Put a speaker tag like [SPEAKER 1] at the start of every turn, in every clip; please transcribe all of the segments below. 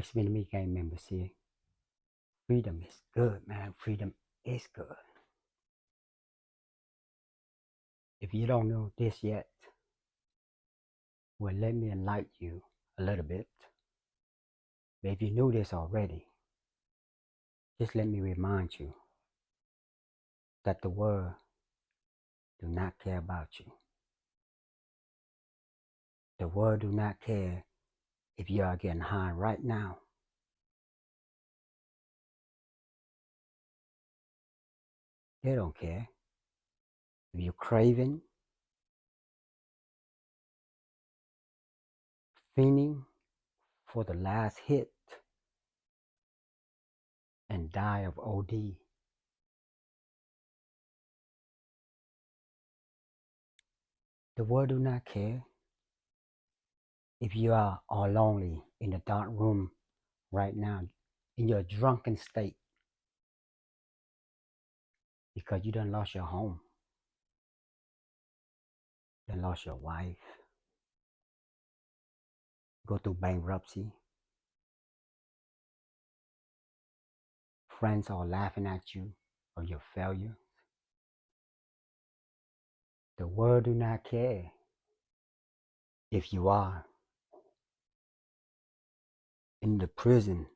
[SPEAKER 1] Xfinity gang members here. Freedom is good, man. Freedom is good. If you don't know this yet, well, let me enlighten you a little bit. But if you knew this already, just let me remind you that the world do not care about you. The world do not care if you are getting high right now. They don't care. If you're craving, fiending for the last hit and die of OD, the world do not care. If you are all lonely in a dark room right now, in your drunken state, because you done lost your home, done lost your wife, go through bankruptcy, friends are laughing at you of your failure. The world do not care if you are in the prison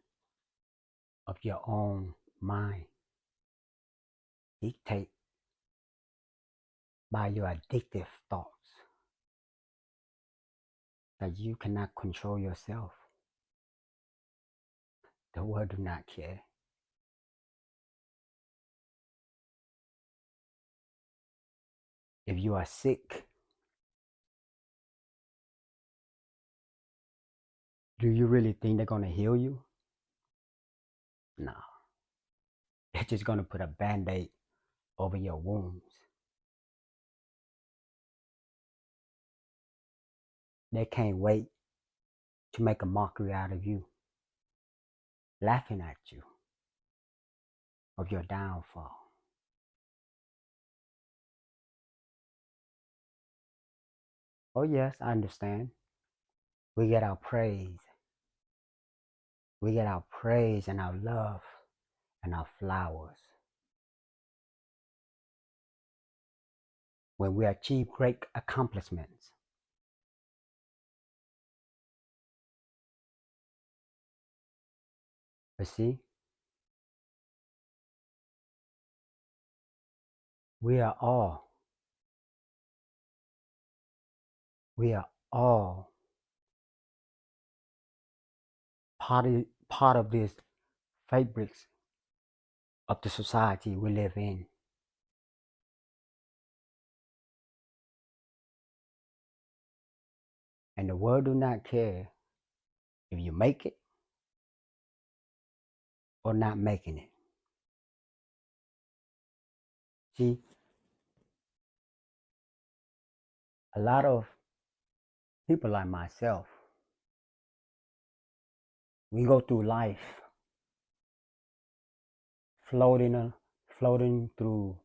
[SPEAKER 1] of your own mind, dictated by your addictive thoughts that you cannot control yourself. The world do not care. If you are sick, do you really think they're going to heal you? No. They're just going to put a band-aid over your wounds. They can't wait to make a mockery out of you, laughing at you of your downfall. Oh yes, I understand. We get our praise. We get our praise and our love and our flowers when we achieve great accomplishments. But see, we are all part of this fabrics of the society we live in. And the world do not care if you make it or not making it. See, a lot of people like myself, we go through life floating through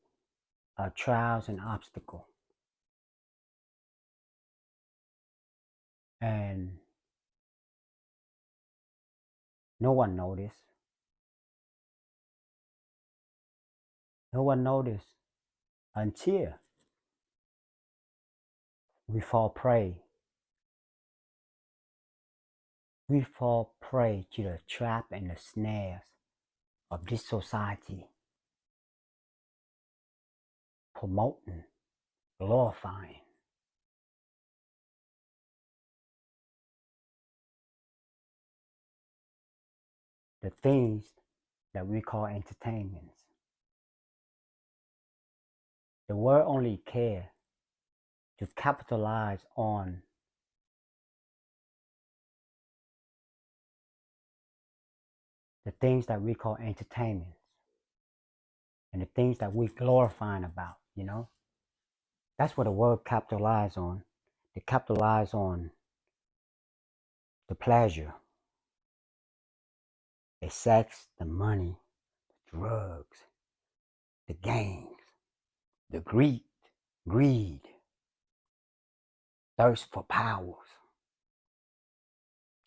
[SPEAKER 1] trials and obstacles. And no one noticed. No one noticed until we fall prey. We fall prey to the trap and the snares of this society, promoting, glorifying the things that we call entertainments. The world only cares to capitalize on the things that we call entertainments and the things that we glorifying about, you know. That's what the world capitalize on. They capitalize on the pleasure, the sex, the money, the drugs, the gangs, the greed, thirst for powers.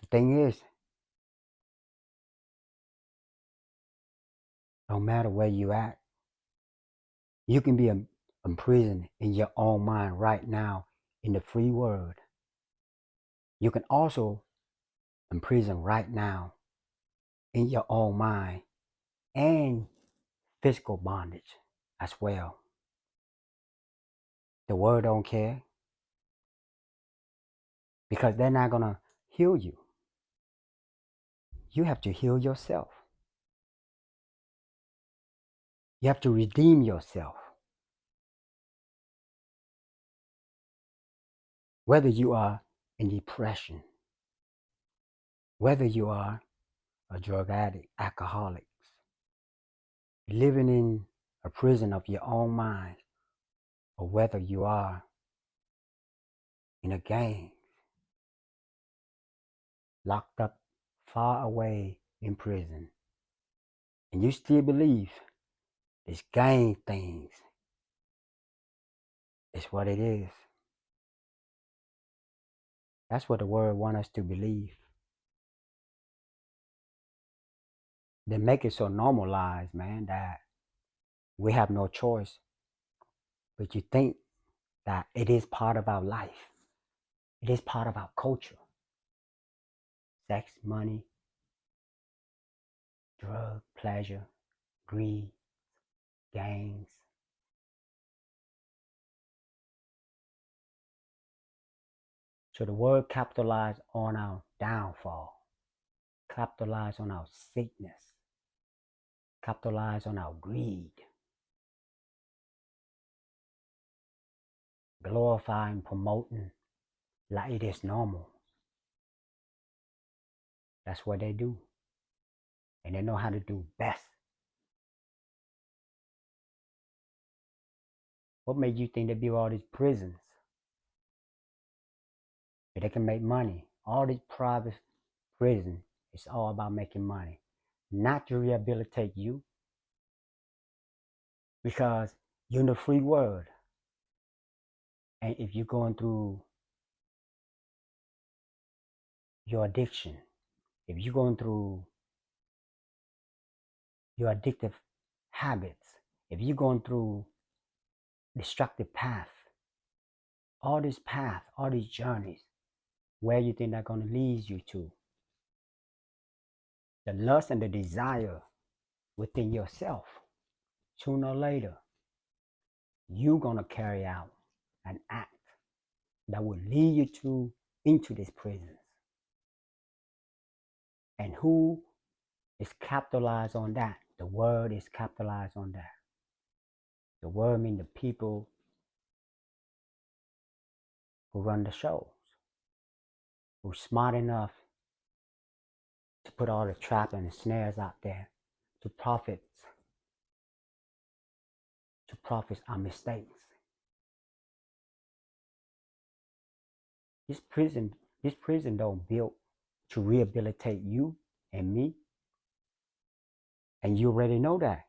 [SPEAKER 1] The thing is, No matter where you at, you can be imprisoned in your own mind right now in the free world. You can also imprison right now in your own mind and physical bondage as well. The world don't care because they're not gonna heal you. You have to heal yourself. You have to redeem yourself. Whether you are in depression, whether you are a drug addict, alcoholic, living in a prison of your own mind, or whether you are in a gang, locked up far away in prison, and you still believe this gang things is what it is. That's what the world wants us to believe. They make it so normalized, man, that we have no choice. But you think that it is part of our life. It is part of our culture. Sex, money, drug, pleasure, greed, gangs. So the world capitalized on our downfall, capitalized on our sickness, capitalized on our greed, glorifying, promoting like it is normal. That's what they do. And they know how to do best. What made you think they build all these prisons? If they can make money. All these private prisons, it's all about making money. Not to rehabilitate you. Because you're in the free world. And if you're going through your addiction, if you're going through your addictive habits, if you're going through destructive path, all these paths, all these journeys, where you think they're going to lead you to? The lust and the desire within yourself, sooner or later, you're going to carry out an act that will lead you into these prisons. And who is capitalized on that? The word is capitalized on that. The word means the people who run the shows, who's smart enough to put all the trap and the snares out there to profit our mistakes. This prison don't build to rehabilitate you and me. And you already know that.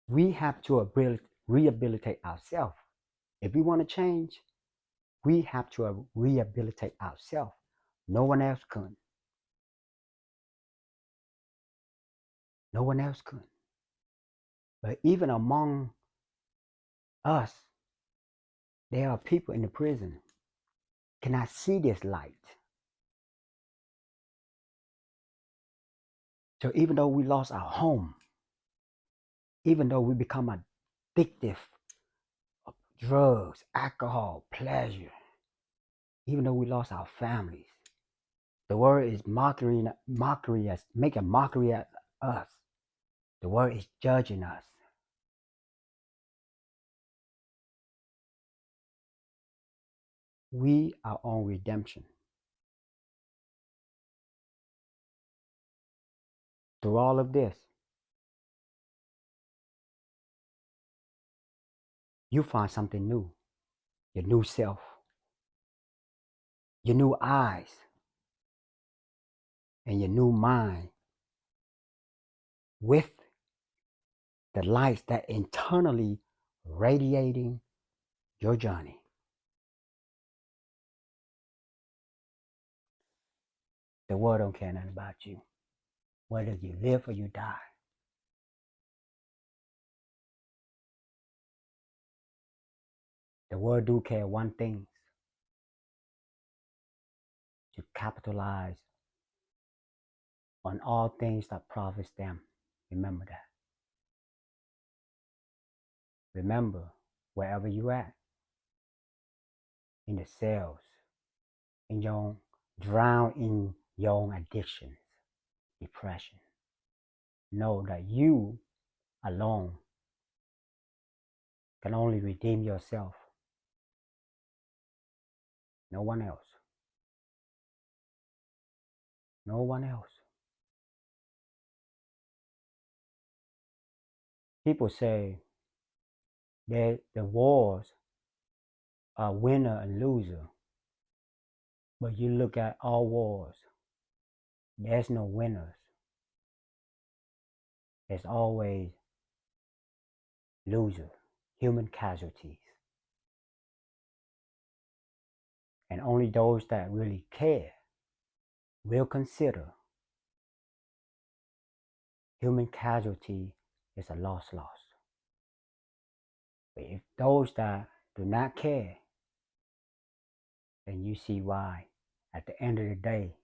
[SPEAKER 1] We have to rehabilitate ourselves. If we want to change, we have to rehabilitate ourselves. No one else can. No one else can. But even among us, there are people in the prison cannot see this light. So even though we lost our home, even though we become addictive of drugs, alcohol, pleasure, even though we lost our families, the world is making a mockery at us. The world is judging us. We are on redemption. Through all of this, you find something new, your new self, your new eyes, and your new mind with the lights that internally radiating your journey. The world don't care nothing about you, whether you live or you die. The world do care one thing, to capitalize on all things that profits them. Remember that. Remember, wherever you at, in the cells, in your own, drown in your own addictions, depression. Know that you alone can only redeem yourself. No one else. No one else. People say that the wars are winner and loser. But you look at all wars, there's no winners. There's always losers, human casualties. And only those that really care will consider human casualty is a loss. But if those that do not care, then you see why at the end of the day,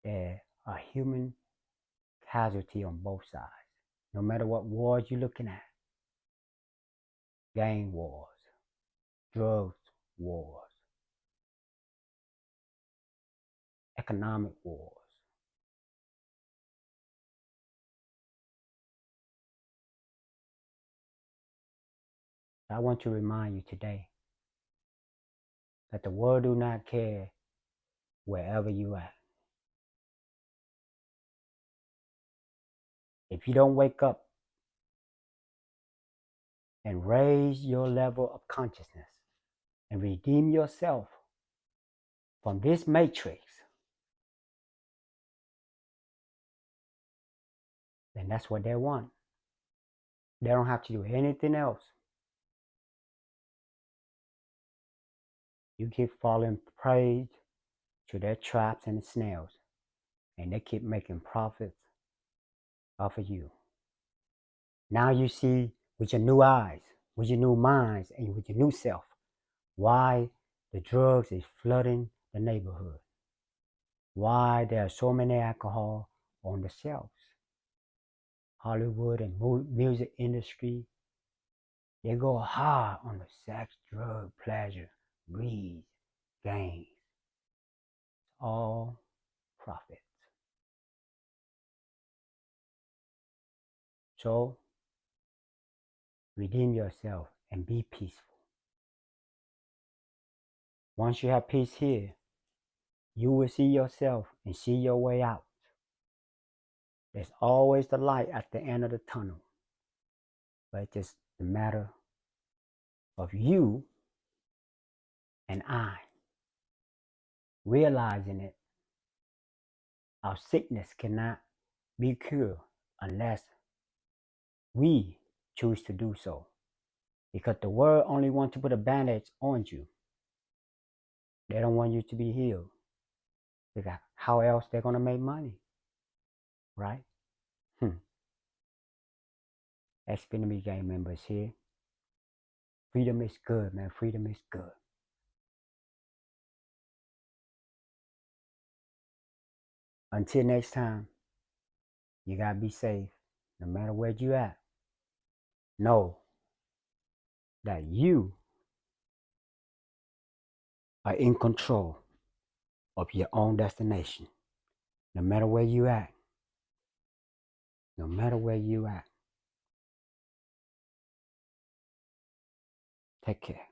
[SPEAKER 1] there are human casualty on both sides. No matter what wars you're looking at, gang wars, drugs wars, economic wars. I want to remind you today that the world do not care wherever you at. If you don't wake up and raise your level of consciousness and redeem yourself from this matrix, then that's what they want. They don't have to do anything else. You keep falling prey to their traps and snails, and they keep making profits off of you. Now you see with your new eyes, with your new minds, and with your new self, why the drugs is flooding the neighborhood. Why there are so many alcohol on the shelves. Hollywood and music industry, they go hard on the sex, drug, pleasure, greed, gains. It's all profits. So, redeem yourself and be peaceful. Once you have peace here, you will see yourself and see your way out. There's always the light at the end of the tunnel. But it's just a matter of you and I realizing it. Our sickness cannot be cured unless we choose to do so. Because the world only wants to put a bandage on you. They don't want you to be healed. Because how else they're going to make money? Right? XPNB gang members here. Freedom is good, man. Freedom is good. Until next time, you got to be safe. No matter where you at. Know that you are in control of your own destination. No matter where you at. No matter where you at. Take care.